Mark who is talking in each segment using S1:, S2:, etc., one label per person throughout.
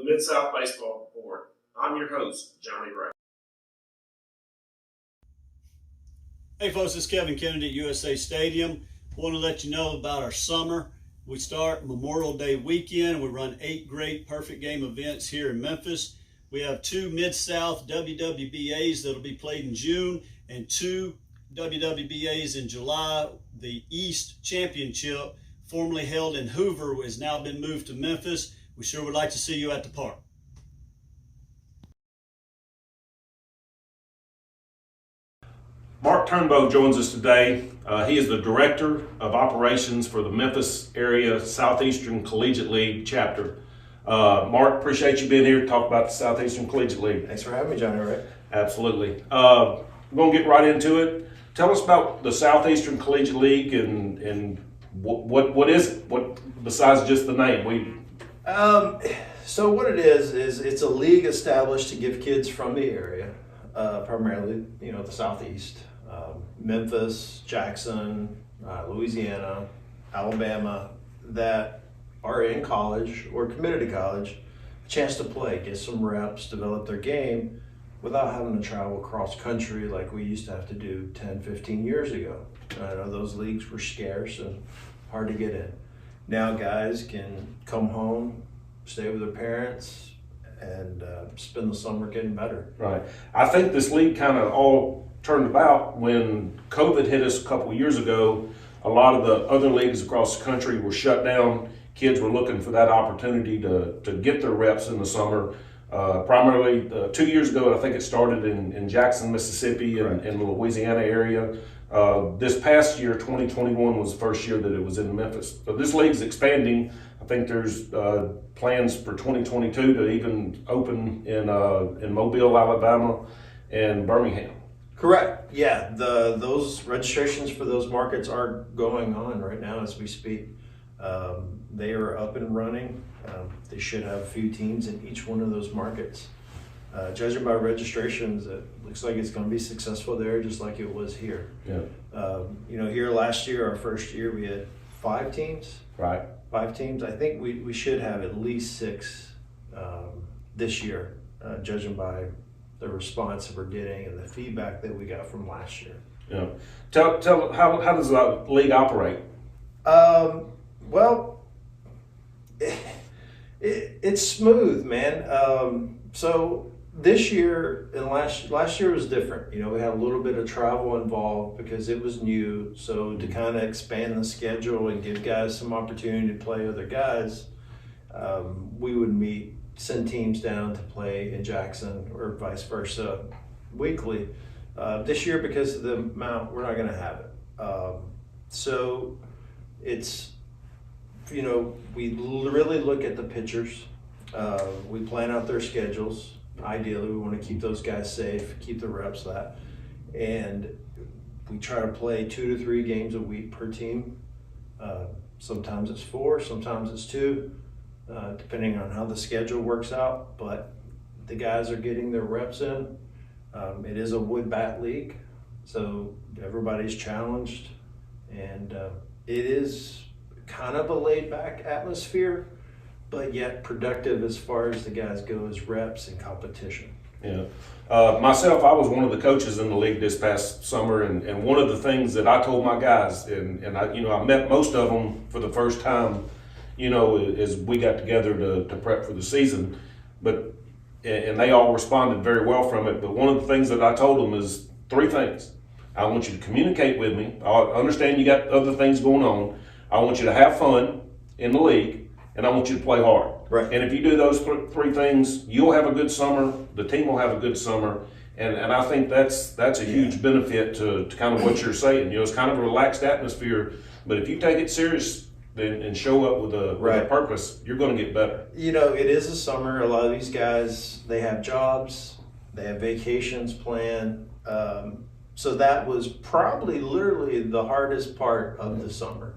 S1: Mid-South Baseball Board. I'm your host, Johnny Ray.
S2: Hey folks, it's Kevin Kennedy at USA Stadium. I want to let you know about our summer. We start Memorial Day weekend. We run 8 great perfect game events here in Memphis. We have 2 Mid-South WWBAs that'll be played in June and 2 WWBAs in July. The East Championship, formerly held in Hoover, has now been moved to Memphis. We sure would like to see you at the park.
S3: Mark Turnbow joins us today. He is the Director of Operations for the Memphis Area Southeastern Collegiate League chapter. Mark, appreciate you being here to talk about the Southeastern Collegiate League.
S4: Thanks for having me, Johnny Ray.
S3: Absolutely. We're going to get right into it. Tell us about the Southeastern Collegiate League and what is it? What besides just the name?
S4: So what it is it's a league established to give kids from the area, primarily the Southeast, Memphis, Jackson, Louisiana, Alabama, that are in college or committed to college, a chance to play, get some reps, develop their game without having to travel cross country like we used to have to do 10, 15 years ago. I know those leagues were scarce and hard to get in. Now guys can come home, stay with their parents, and spend the summer getting better.
S3: Right. I think this league kind of all turned about when COVID hit us a couple of years ago. A lot of the other leagues across the country were shut down. Kids were looking for that opportunity to get their reps in the summer. Primarily 2 years ago, I think it started in Jackson, Mississippi, and in the Louisiana area. This past year, 2021, was the first year that it was in Memphis. So this league's expanding. I think there's plans for 2022 to even open in Mobile, Alabama, and Birmingham.
S4: Correct. Yeah, those registrations for those markets are going on right now as we speak. They are up and running. They should have a few teams in each one of those markets. Judging by registrations, it looks like it's going to be successful there, just like it was here.
S3: Yeah.
S4: Here last year, our first year, we had 5 teams.
S3: Right.
S4: 5 teams. I think we should have at least 6 this year, judging by the response that we're getting and the feedback that we got from last year.
S3: Yeah. Tell how does the league operate?
S4: Well, it's smooth, man. So this year and last year was different. We had a little bit of travel involved because it was new. So to kind of expand the schedule and give guys some opportunity to play other guys, we would send teams down to play in Jackson or vice versa weekly. This year, because of the amount, we're not going to have it. So it's, we really look at the pitchers. We plan out their schedules. Ideally, we want to keep those guys safe, keep the reps that. And we try to play 2 to 3 games a week per team. Sometimes it's 4, sometimes it's 2, depending on how the schedule works out. But the guys are getting their reps in. It is a wood bat league, so everybody's challenged. And it is kind of a laid-back atmosphere, but yet productive as far as the guys go as reps and competition.
S3: Yeah. Myself, I was one of the coaches in the league this past summer, and one of the things that I told my guys, and I met most of them for the first time, as we got together to prep for the season, and they all responded very well from it. But one of the things that I told them is 3 things. I want you to communicate with me. I understand you got other things going on. I want you to have fun in the league, and I want you to play hard.
S4: Right.
S3: And if you do those 3 things, you'll have a good summer. The team will have a good summer, and I think that's a huge benefit to kind of what you're saying. It's kind of a relaxed atmosphere, but if you take it serious and show up with a purpose, you're going to get better.
S4: It is a summer. A lot of these guys, they have jobs, they have vacations planned. So that was probably literally the hardest part of the summer.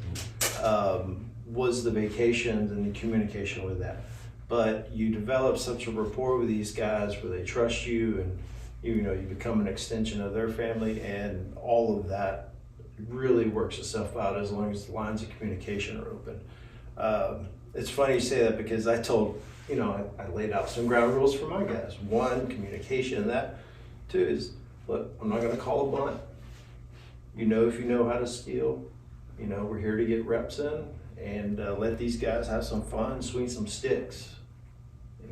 S4: Was the vacations and the communication with that. But you develop such a rapport with these guys where they trust you, and you become an extension of their family, and all of that really works itself out as long as the lines of communication are open. It's funny you say that because I told, I laid out some ground rules for my guys. One, communication, and that. Two is, look, I'm not going to call a bunt. If you know how to steal, we're here to get reps in and let these guys have some fun, swing some sticks.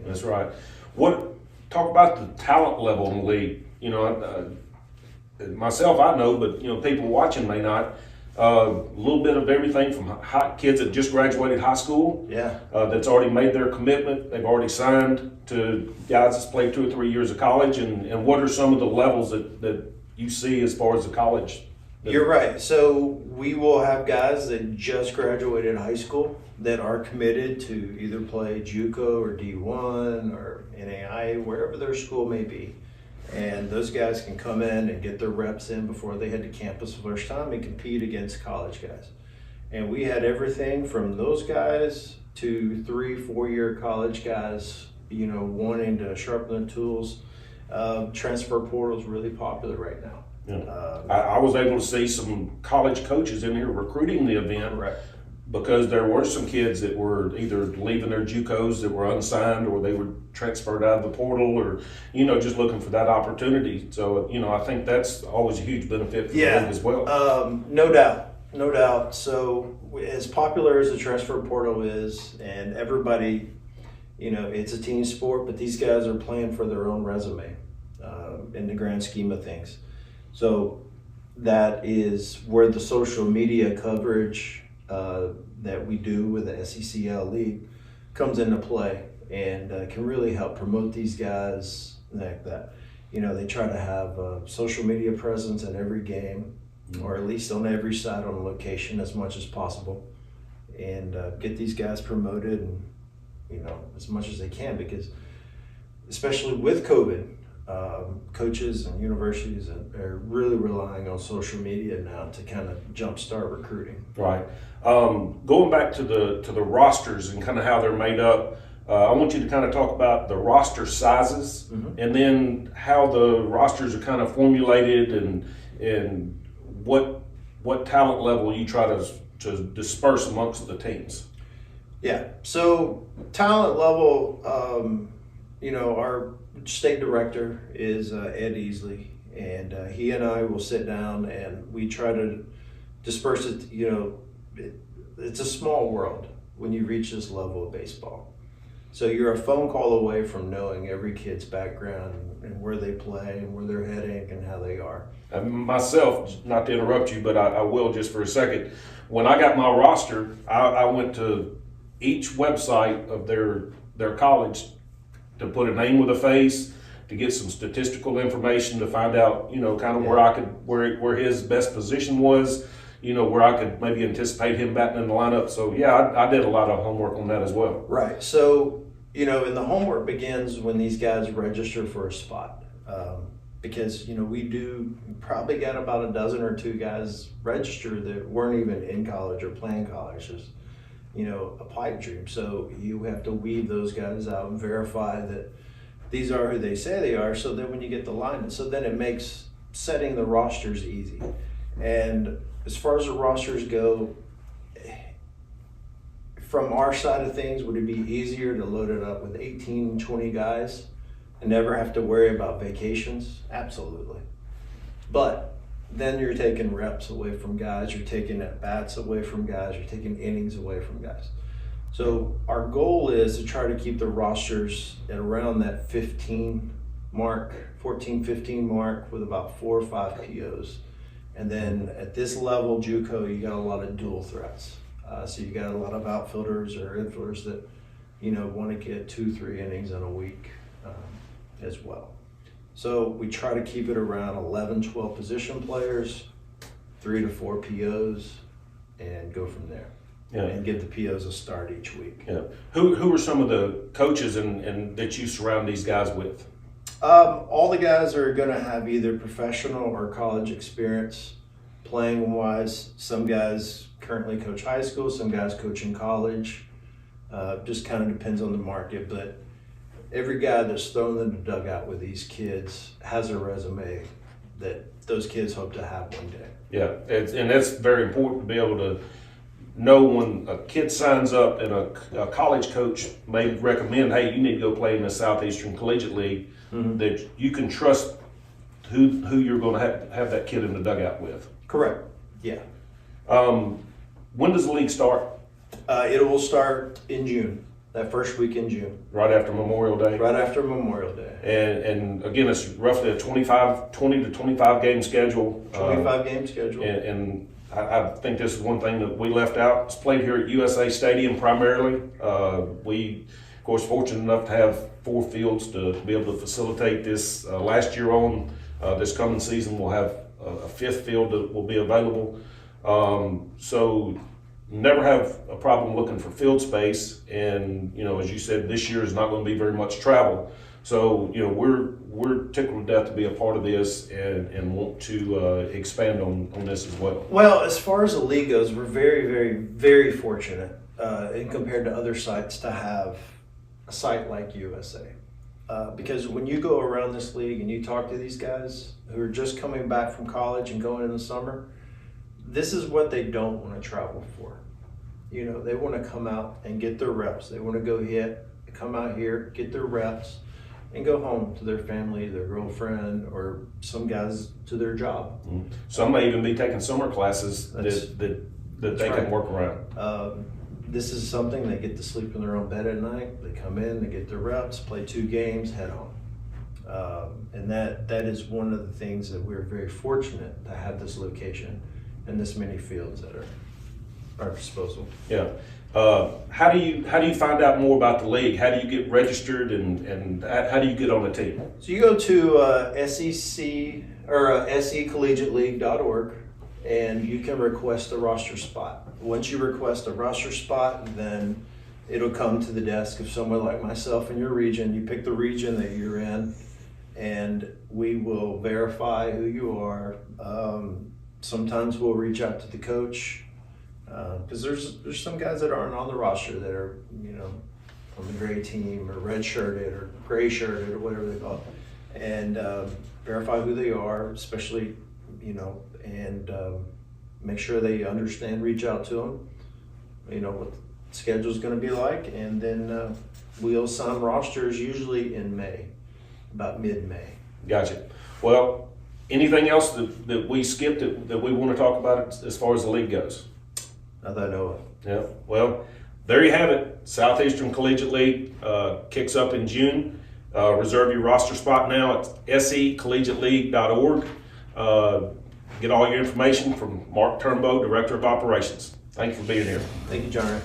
S3: That's right. Talk about the talent level in the league. Myself, I know, but people watching may not. A little bit of everything from kids that just graduated high school, that's already made their commitment. They've already signed to guys that's played 2 or 3 years of college. And what are some of the levels that you see as far as the college?
S4: You're right. So we will have guys that just graduated high school that are committed to either play JUCO or D1 or NAI, wherever their school may be. And those guys can come in and get their reps in before they head to campus the first time and compete against college guys. And we had everything from those guys to 3-4 year college guys, wanting to sharpen their tools. Transfer portal is really popular right now.
S3: Yeah. I was able to see some college coaches in here recruiting the event.
S4: Right.
S3: Because there were some kids that were either leaving their JUCOs that were unsigned, or they were transferred out of the portal, or just looking for that opportunity. So I think that's always a huge benefit for the league as well.
S4: No doubt. So as popular as the transfer portal is, and everybody, it's a team sport, but these guys are playing for their own resume in the grand scheme of things. So that is where the social media coverage that we do with the SECL League comes into play, and can really help promote these guys like that. They try to have a social media presence at every game, or at least on every side on location as much as possible, and get these guys promoted and as much as they can, because especially with COVID, coaches and universities are really relying on social media now to kind of jumpstart recruiting.
S3: Right. Going back to the rosters and kind of how they're made up, I want you to kind of talk about the roster sizes, and then how the rosters are kind of formulated, and what talent level you try to disperse amongst the teams.
S4: Yeah. So talent level, our state director is Ed Easley, and he and I will sit down and we try to disperse it. It's a small world when you reach this level of baseball. So you're a phone call away from knowing every kid's background and where they play and where they're heading and how they are.
S3: Myself, not to interrupt you, but I will just for a second. When I got my roster, I went to each website of their college to put a name with a face, to get some statistical information, to find out, kind of where his best position was, where I could maybe anticipate him batting in the lineup. So I did a lot of homework on that as well.
S4: Right. So, and the homework begins when these guys register for a spot. Because, we probably got about a dozen or two guys registered that weren't even in college or playing college. Just, a pipe dream. So you have to weed those guys out and verify that these are who they say they are, so that when you get the line, so then it makes setting the rosters easy. And as far as the rosters go, from our side of things, would it be easier to load it up with 18, 20 guys and never have to worry about vacations? Absolutely. But then you're taking reps away from guys, you're taking at-bats away from guys, you're taking innings away from guys. So our goal is to try to keep the rosters at around that 14, 15 mark with about 4 or 5 POs. And then at this level, JUCO, you got a lot of dual threats. So you got a lot of outfielders or infielders that, want to get 2-3 innings in a week as well. So we try to keep it around 11, 12 position players, 3 to 4 POs, and go from there.
S3: Yeah.
S4: And give the POs a start each week.
S3: Yeah. Who are some of the coaches and that you surround these guys with?
S4: All the guys are going to have either professional or college experience playing wise. Some guys currently coach high school, some guys coach in college. Just kind of depends on the market, but every guy that's thrown in the dugout with these kids has a resume that those kids hope to have one day.
S3: Yeah, and that's very important to be able to know when a kid signs up and a college coach may recommend, hey, you need to go play in the Southeastern Collegiate League, that you can trust who you're going to have that kid in the dugout with.
S4: Correct. Yeah.
S3: When does the league start?
S4: It will start in June, that first week in June.
S3: Right after Memorial Day?
S4: Right after Memorial Day.
S3: And again, it's roughly a 20 to 25 game schedule.
S4: 25 game schedule.
S3: And I think this is one thing that we left out. It's played here at USA Stadium primarily. We, of course, fortunate enough to have 4 fields to be able to facilitate this. Last year on, this coming season, we'll have a 5th field that will be available. So never have a problem looking for field space. And, as you said, this year is not going to be very much travel. So, we're tickled to death to be a part of this and want to expand on this as well.
S4: Well, as far as the league goes, we're very, very, very fortunate in compared to other sites to have a site like USA. Because when you go around this league and you talk to these guys who are just coming back from college and going in the summer, this is what they don't want to travel for. They want to come out and get their reps. They want to go come out here, get their reps, and go home to their family, their girlfriend, or some guys to their job.
S3: Some may even be taking summer classes that they can work around.
S4: This is something they get to sleep in their own bed at night. They come in, they get their reps, play 2 games, head home. And that is one of the things that we're very fortunate to have this location and this many fields that are at our disposal.
S3: Yeah. How do you find out more about the league? How do you get registered and how do you get on the team?
S4: So you go to SEC or SECollegiateleague.org and you can request a roster spot. Once you request a roster spot, then it'll come to the desk of someone like myself in your region. You pick the region that you're in and we will verify who you are. Sometimes we'll reach out to the coach. Because there's some guys that aren't on the roster that are, on the gray team or red shirted or gray shirted or whatever they call it, and verify who they are, especially, and make sure they understand, reach out to them, what the schedule is going to be like, and then we'll sign rosters usually in May, about mid-May.
S3: Gotcha. Well, anything else that we skipped that we want to talk about as far as the league goes?
S4: Not that I know of.
S3: Yeah, well, there you have it. Southeastern Collegiate League kicks up in June. Reserve your roster spot now at secollegiateleague.org. Get all your information from Mark Turnbow, Director of Operations. Thank you for being here.
S4: Thank you, John.